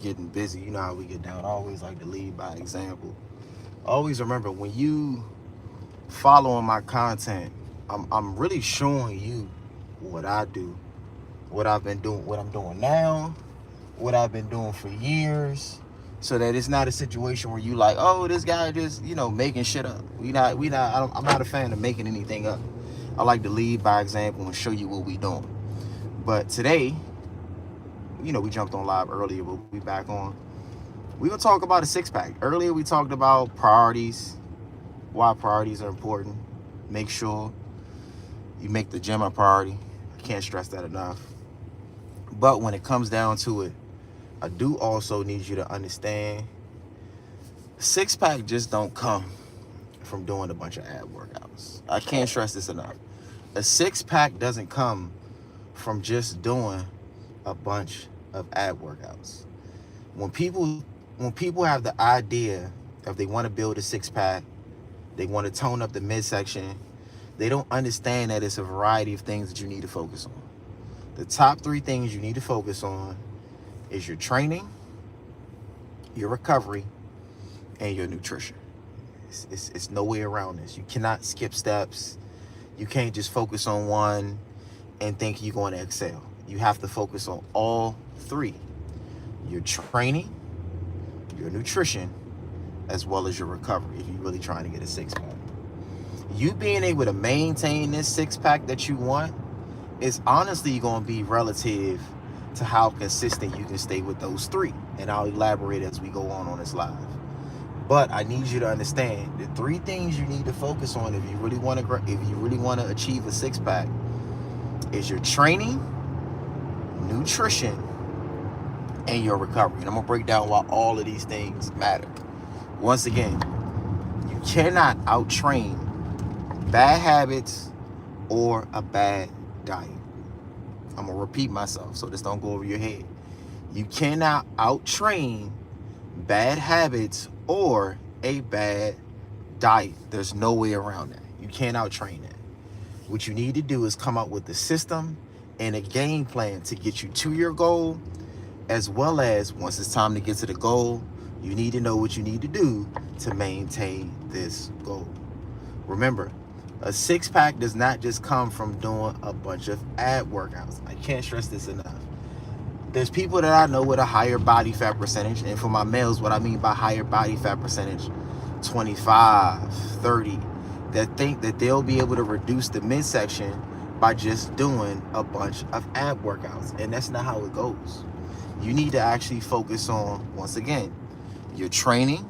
getting busy. You know how we get down. I always like to lead by example. Always remember, when you following my content, I'm really showing you what I do, what I've been doing, what I'm doing now, what I've been doing for years, so that it's not a situation where you like, oh, this guy just, making shit up. I'm not a fan of making anything up. I like to lead by example and show you what we doing. But today, we jumped on live earlier, but we back on. We gonna talk about a six pack. Earlier we talked about priorities, why priorities are important. Make sure you make the gym a priority. I can't stress that enough. But when it comes down to it, I do also need you to understand, six pack just don't come from doing a bunch of ab workouts. I can't stress this enough. A six pack doesn't come from just doing a bunch of ab workouts. When people have the idea if they want to build a six pack, they want to tone up the midsection, they don't understand that it's a variety of things that you need to focus on. The top three things you need to focus on is your training, your recovery, and your nutrition. It's no way around this. You cannot skip steps. You can't just focus on one and think you're going to excel. You have to focus on all three: your training, your nutrition, as well as your recovery, if you're really trying to get a six pack. You being able to maintain this six pack that you want is honestly going to be relative to how consistent you can stay with those three. And I'll elaborate as we go on this live. But I need you to understand the three things you need to focus on if you really want to achieve a six pack is your training, nutrition, and your recovery. And I'm gonna break down why all of these things matter. Once again, you cannot out-train bad habits or a bad diet. I'm gonna repeat myself so this don't go over your head. You cannot out-train bad habits or a bad diet. There's no way around that. You can't out-train that. What you need to do is come up with a system and a game plan to get you to your goal, as well as once it's time to get to the goal, you need to know what you need to do to maintain this goal. Remember, a six pack does not just come from doing a bunch of ab workouts. I can't stress this enough. There's people that I know with a higher body fat percentage, and for my males, what I mean by higher body fat percentage, 25, 30, that think that they'll be able to reduce the midsection by just doing a bunch of ab workouts. And that's not how it goes. You need to actually focus on, once again, your training,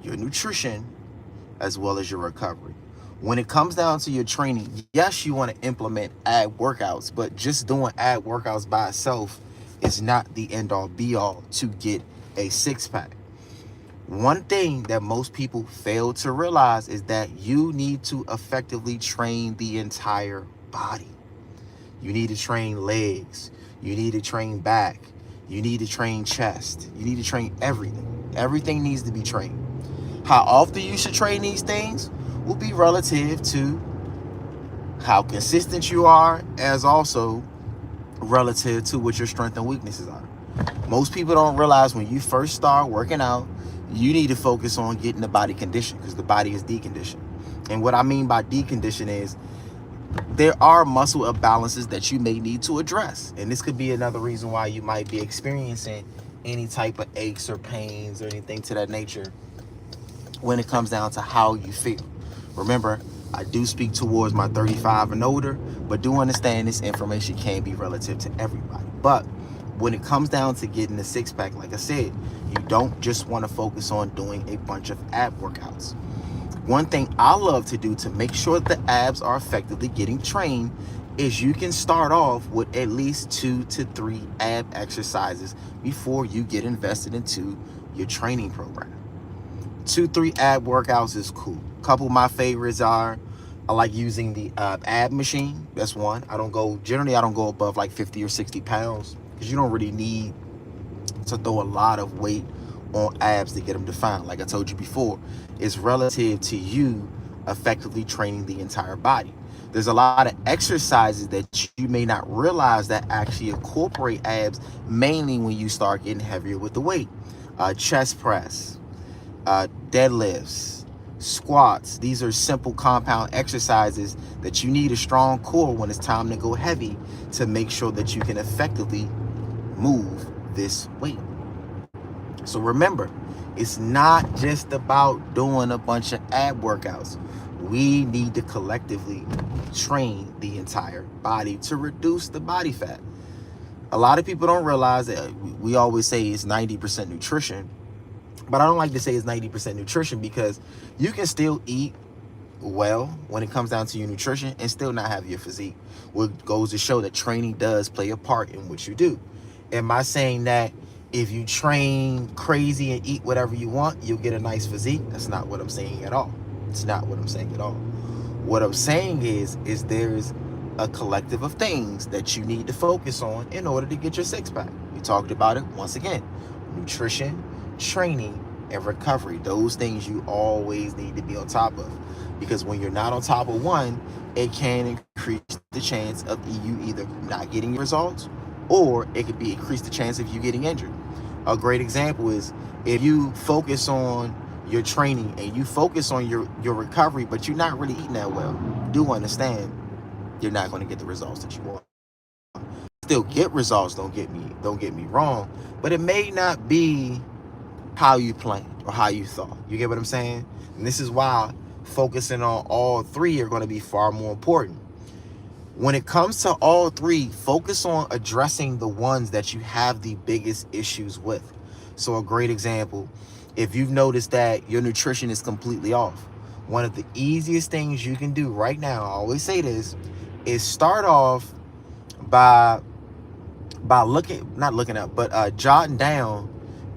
your nutrition, as well as your recovery. When it comes down to your training, yes, you want to implement ab workouts, but just doing ab workouts by itself is not the end-all be-all to get a six-pack. One thing that most people fail to realize is that you need to effectively train the entire body. You need to train legs. You need to train back. You need to train chest. You need to train everything. Everything needs to be trained. How often you should train these things will be relative to how consistent you are, as also relative to what your strengths and weaknesses are. Most people don't realize when you first start working out, you need to focus on getting the body conditioned, because the body is deconditioned. And what I mean by decondition is there are muscle imbalances that you may need to address. And this could be another reason why you might be experiencing any type of aches or pains or anything to that nature when it comes down to how you feel. Remember, I do speak towards my 35 and older, but do understand this information can be relative to everybody. But when it comes down to getting the six pack, like I said, you don't just want to focus on doing a bunch of ab workouts. One thing I love to do to make sure the abs are effectively getting trained is you can start off with at least 2 to 3 ab exercises before you get invested into your training program. 2-3 ab workouts is cool. A couple of my favorites are, I like using the ab machine. That's one. Generally I don't go above like 50 or 60 pounds, because you don't really need to throw a lot of weight on abs to get them defined. Like I told you before, it's relative to you effectively training the entire body. There's a lot of exercises that you may not realize that actually incorporate abs, mainly when you start getting heavier with the weight. Chest press, deadlifts, squats. These are simple compound exercises that you need a strong core when it's time to go heavy to make sure that you can effectively move this weight. So remember, it's not just about doing a bunch of ab workouts. We need to collectively train the entire body to reduce the body fat. A lot of people don't realize that we always say it's 90% nutrition, but I don't like to say it's 90% nutrition because you can still eat well when it comes down to your nutrition and still not have your physique. What goes to show that training does play a part in what you do. Am I saying that if you train crazy and eat whatever you want, you'll get a nice physique? That's not what I'm saying at all. It's not what I'm saying at all. What I'm saying is there's a collective of things that you need to focus on in order to get your six-pack. We talked about it once again. Nutrition, training, and recovery. Those things you always need to be on top of. Because when you're not on top of one, it can increase the chance of you either not getting results, or it could be increase the chance of you getting injured. A great example is if you focus on your training and you focus on your recovery, but you're not really eating that well, do understand you're not going to get the results that you want. Still get results, don't get me wrong, but it may not be how you planned or how you thought. You get what I'm saying? And this is why focusing on all three are going to be far more important. When it comes to all three, focus on addressing the ones that you have the biggest issues with. So a great example, if you've noticed that your nutrition is completely off, one of the easiest things you can do right now, I always say this, is start off by jotting down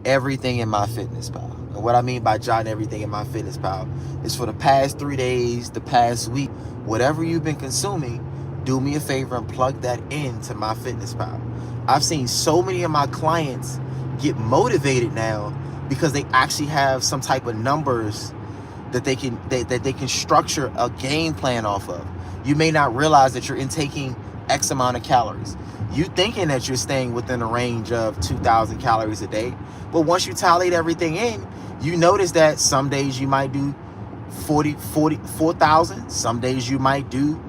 everything in MyFitnessPal. And what I mean by jotting everything in MyFitnessPal is for the past 3 days, the past week, whatever you've been consuming, do me a favor and plug that into MyFitnessPal. I've seen so many of my clients get motivated now because they actually have some type of numbers that they can structure a game plan off of. You may not realize that you're intaking X amount of calories. You thinking that you're staying within a range of 2,000 calories a day, but once you tallied everything in, you notice that some days you might do 4,000, some days you might do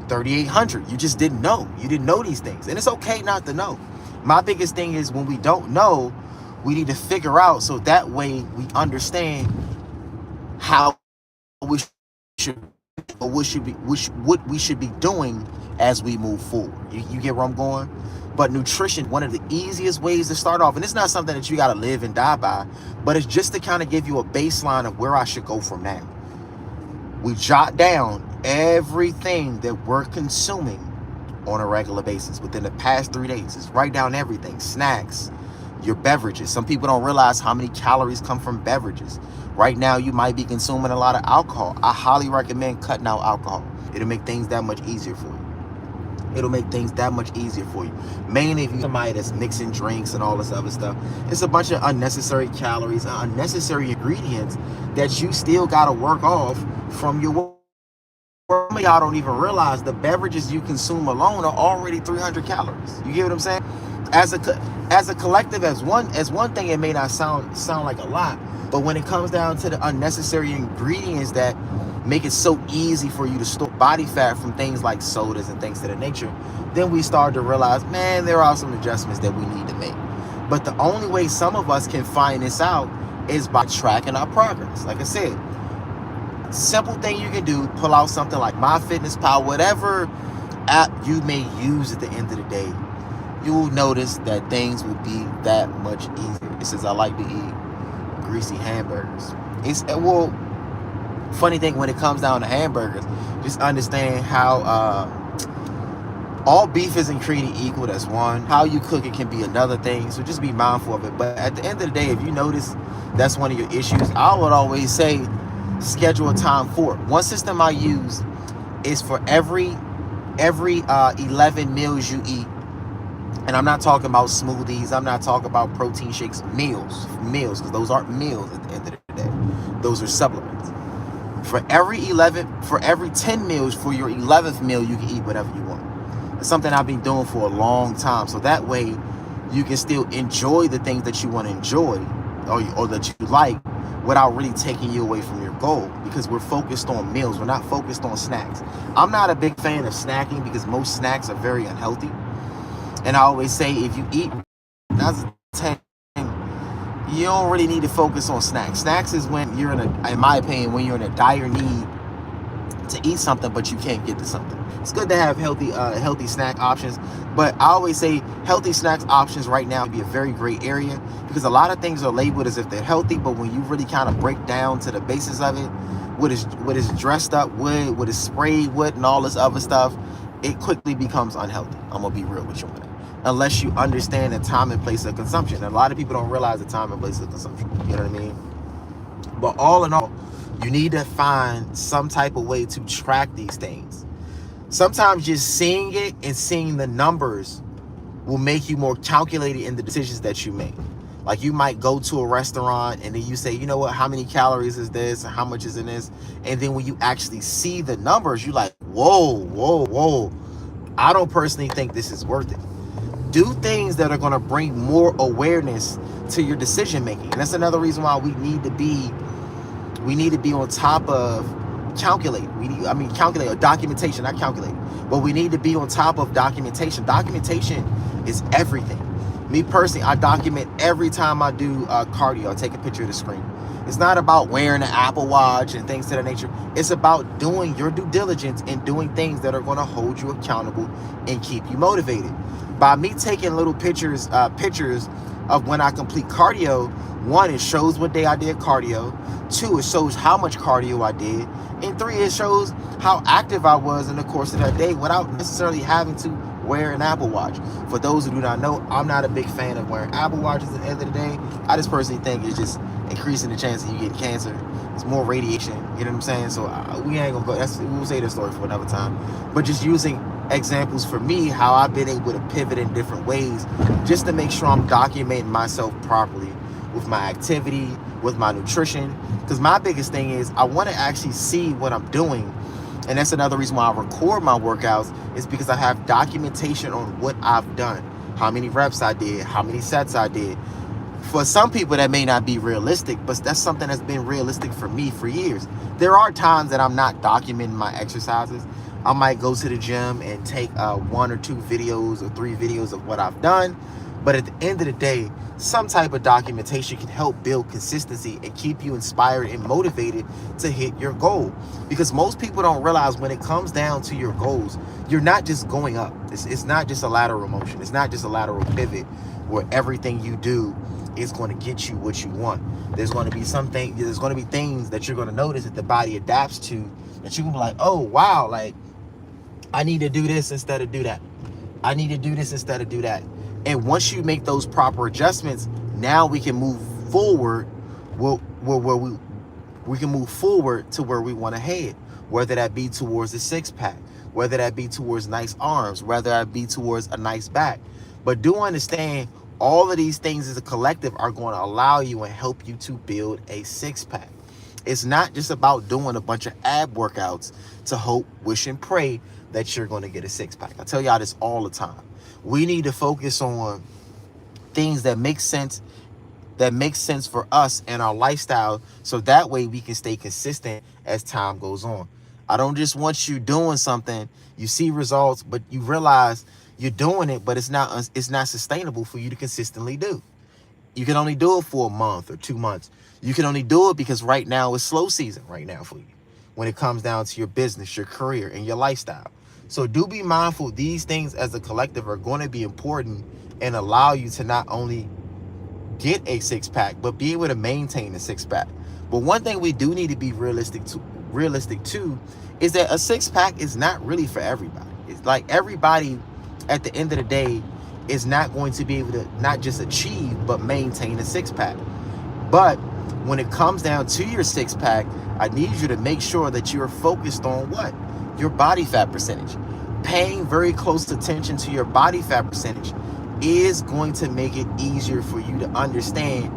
3,800. You just didn't know. You didn't know these things. And it's okay not to know. My biggest thing is when we don't know, we need to figure out so that way we understand how we should, or what we should be doing as we move forward. You get where I'm going? But nutrition, one of the easiest ways to start off, and it's not something that you got to live and die by, but it's just to kind of give you a baseline of where I should go from now. We jot down everything that we're consuming on a regular basis within the past 3 days. Just write down everything, snacks, your beverages. Some people don't realize how many calories come from beverages. Right now, you might be consuming a lot of alcohol. I highly recommend cutting out alcohol. It'll make things that much easier for you. It'll make things that much easier for you. Mainly if you're somebody that's mixing drinks and all this other stuff. It's a bunch of unnecessary calories and unnecessary ingredients that you still got to work off from your work. Some of y'all don't even realize the beverages you consume alone are already 300 calories. You get what I'm saying? As a collective, as one thing, it may not sound like a lot, but when it comes down to the unnecessary ingredients that make it so easy for you to store body fat from things like sodas and things of that nature, then we start to realize, man, there are some adjustments that we need to make. But the only way some of us can find this out is by tracking our progress. Like I said, simple thing you can do, pull out something like MyFitnessPal, whatever app you may use at the end of the day, you will notice that things will be that much easier. It says I like to eat greasy hamburgers. Funny thing when it comes down to hamburgers, just understand how all beef isn't created equal. That's one. How you cook it can be another thing. So just be mindful of it. But at the end of the day, if you notice that's one of your issues, I would always say schedule a time for it. One system I use is for every 11 meals you eat. And I'm not talking about smoothies. I'm not talking about protein shakes. Meals, because those aren't meals at the end of the day. Those are supplements. For every 10 meals, for your 11th meal, you can eat whatever you want. It's something I've been doing for a long time. So that way you can still enjoy the things that you want to enjoy, or that you like, without really taking you away from your goal, because we're focused on meals. We're not focused on snacks. I'm not a big fan of snacking because most snacks are very unhealthy. And I always say, if you eat 10, you don't really need to focus on snacks. Snacks is when you're in my opinion, when you're in a dire need to eat something, but you can't get to something. It's good to have healthy snack options, but I always say healthy snacks options right now would be a very great area, because a lot of things are labeled as if they're healthy, but when you really kind of break down to the basis of it, what is dressed up with, what is sprayed with, and all this other stuff, it quickly becomes unhealthy. I'm gonna be real with you on that. Unless you understand the time and place of consumption. And a lot of people don't realize the time and place of consumption. You know what I mean? But all in all, you need to find some type of way to track these things. Sometimes just seeing it and seeing the numbers will make you more calculated in the decisions that you make. Like, you might go to a restaurant and then you say, you know what, how many calories is this? How much is in this? And then when you actually see the numbers, you're like, whoa. I don't personally think this is worth it. Do things that are going to bring more awareness to your decision making. And that's another reason why we need to be on top of calculate. Calculate, or documentation, not calculate. But we need to be on top of documentation. Documentation is everything. Me personally, I document every time I do cardio. I take a picture of the screen. It's not about wearing an Apple Watch and things to that nature. It's about doing your due diligence and doing things that are going to hold you accountable and keep you motivated. By me taking little pictures of when I complete cardio, one, it shows what day I did cardio. Two, it shows how much cardio I did. And three, it shows how active I was in the course of that day without necessarily having to wear an Apple Watch. For those who do not know, I'm not a big fan of wearing Apple Watches at the end of the day. I just personally think it's just increasing the chance that you get cancer. It's more radiation, you know what I'm saying? So we ain't gonna go, we'll say this story for another time. But just using examples for me, how I've been able to pivot in different ways, just to make sure I'm documenting myself properly with my activity, with my nutrition. Because my biggest thing is I want to actually see what I'm doing. And that's another reason why I record my workouts, is because I have documentation on what I've done, how many reps I did, how many sets I did. For some people that may not be realistic, but that's something that's been realistic for me for years. There are times that I'm not documenting my exercises. I might go to the gym and take 1 or 2 videos or 3 videos of what I've done. But at the end of the day, some type of documentation can help build consistency and keep you inspired and motivated to hit your goal. Because most people don't realize, when it comes down to your goals, you're not just going up. It's not just a lateral motion. It's not just a lateral pivot where everything you do is going to get you what you want. There's going to be things that you're going to notice that the body adapts to, that you're going to be like, oh, wow, like, I need to do this instead of do that. I need to do this instead of do that. And once you make those proper adjustments, now we can move forward. We can move forward to where we want to head, whether that be towards a 6-pack, whether that be towards nice arms, whether that be towards a nice back. But do understand, all of these things as a collective are going to allow you and help you to build a 6-pack. It's not just about doing a bunch of ab workouts to hope, wish, and pray that you're going to get a 6-pack. I tell y'all this all the time. We need to focus on things that make sense for us and our lifestyle, so that way we can stay consistent as time goes on. I don't just want you doing something, you see results, but you realize you're doing it, but it's not sustainable for you to consistently do. You can only do it for a month or 2 months. You can only do it because right now it's slow season right now for you when it comes down to your business, your career, and your lifestyle. So do be mindful. These things as a collective are going to be important and allow you to not only get a 6-pack, but be able to maintain a 6-pack. But one thing we do need to be realistic too is that a 6-pack is not really for everybody. It's like, everybody at the end of the day is not going to be able to not just achieve, but maintain a 6-pack. But when it comes down to your 6-pack, I need you to make sure that you're focused on what? Your body fat percentage. Paying very close attention to your body fat percentage is going to make it easier for you to understand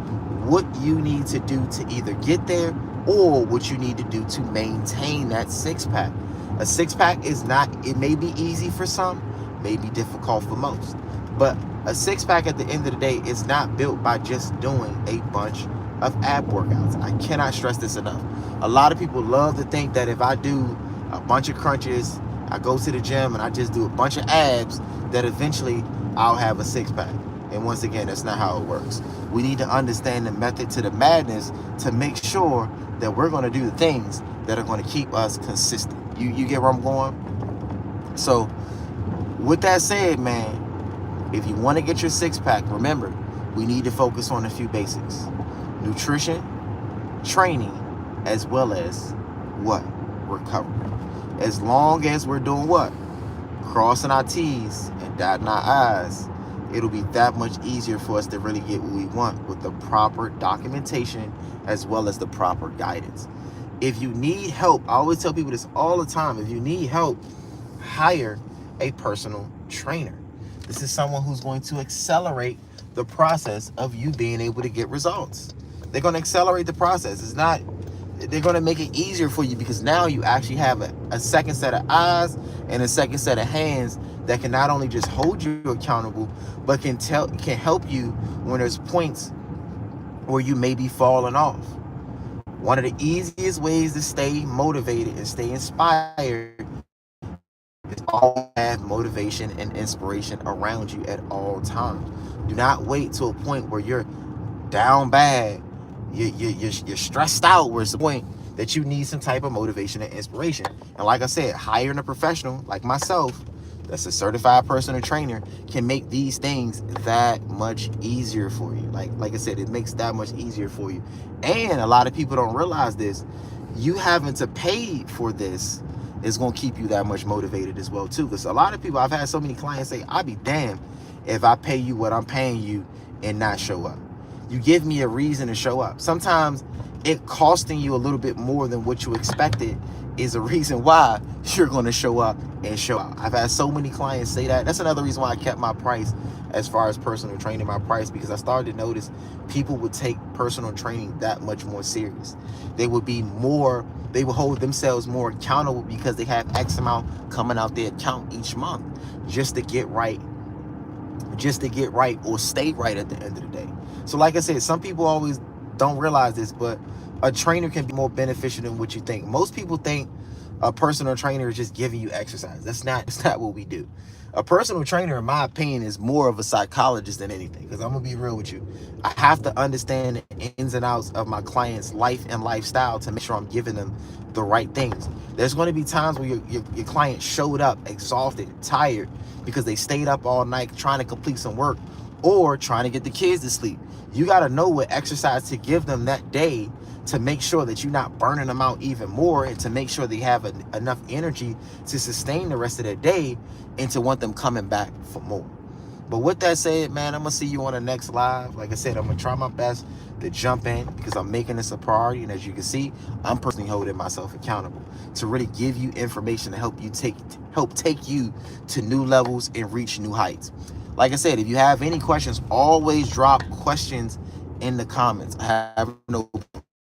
what you need to do to either get there or what you need to do to maintain that six pack. A six pack is not, it may be easy for some, may be difficult for most. But a six pack at the end of the day is not built by just doing a bunch of ab workouts. I cannot stress this enough. A lot of people love to think that if I do a bunch of crunches, I go to the gym and I just do a bunch of abs, that eventually I'll have a six pack. And once again, that's not how it works. We need to understand the method to the madness to make sure that we're going to do the things that are going to keep us consistent. You get where I'm going? So with that said, man, if you want to get your six pack, remember, we need to focus on a few basics: nutrition, training, as well as what? Recovery. As long as we're doing what? Crossing our T's and dotting our I's, it'll be that much easier for us to really get what we want with the proper documentation as well as the proper guidance. If you need help, I always tell people this all the time: if you need help, hire a personal trainer. This is someone who's going to accelerate the process of you being able to get results. They're going to accelerate the process. It's not, they're going to make it easier for you, because now you actually have a second set of eyes and a second set of hands that can not only just hold you accountable, but can help you when there's points where you may be falling off. One of the easiest ways to stay motivated and stay inspired is always have motivation and inspiration around you at all times. Do not wait to a point where you're down bad, you're stressed out, where it's the point that you need some type of motivation and inspiration. And like I said, hiring a professional like myself, that's a certified personal trainer, can make these things that much easier for you. Like I said, it makes that much easier for you. And a lot of people don't realize this. You having to pay for this is going to keep you that much motivated as well too. Because a lot of people, I've had so many clients say, I'll be damned if I pay you what I'm paying you and not show up. You give me a reason to show up. Sometimes it costing you a little bit more than what you expected is a reason why you're going to show up and show out. I've had so many clients say that. That's another reason why I kept my price as far as personal training, my price, because I started to notice people would take personal training that much more serious. They would hold themselves more accountable because they have X amount coming out their account each month just to get right or stay right at the end of the day. So like I said, some people always don't realize this, but a trainer can be more beneficial than what you think. Most people think a personal trainer is just giving you exercise. That's not what we do. A personal trainer, in my opinion, is more of a psychologist than anything, because I'm going to be real with you. I have to understand the ins and outs of my client's life and lifestyle to make sure I'm giving them the right things. There's going to be times where your client showed up exhausted, tired, because they stayed up all night trying to complete some work or trying to get the kids to sleep. You got to know what exercise to give them that day to make sure that you're not burning them out even more, and to make sure they have enough energy to sustain the rest of their day and to want them coming back for more. But with that said, man, I'm going to see you on the next live. Like I said, I'm going to try my best to jump in because I'm making this a priority. And as you can see, I'm personally holding myself accountable to really give you information to help take you to new levels and reach new heights. Like I said, if you have any questions, always drop questions in the comments. I have no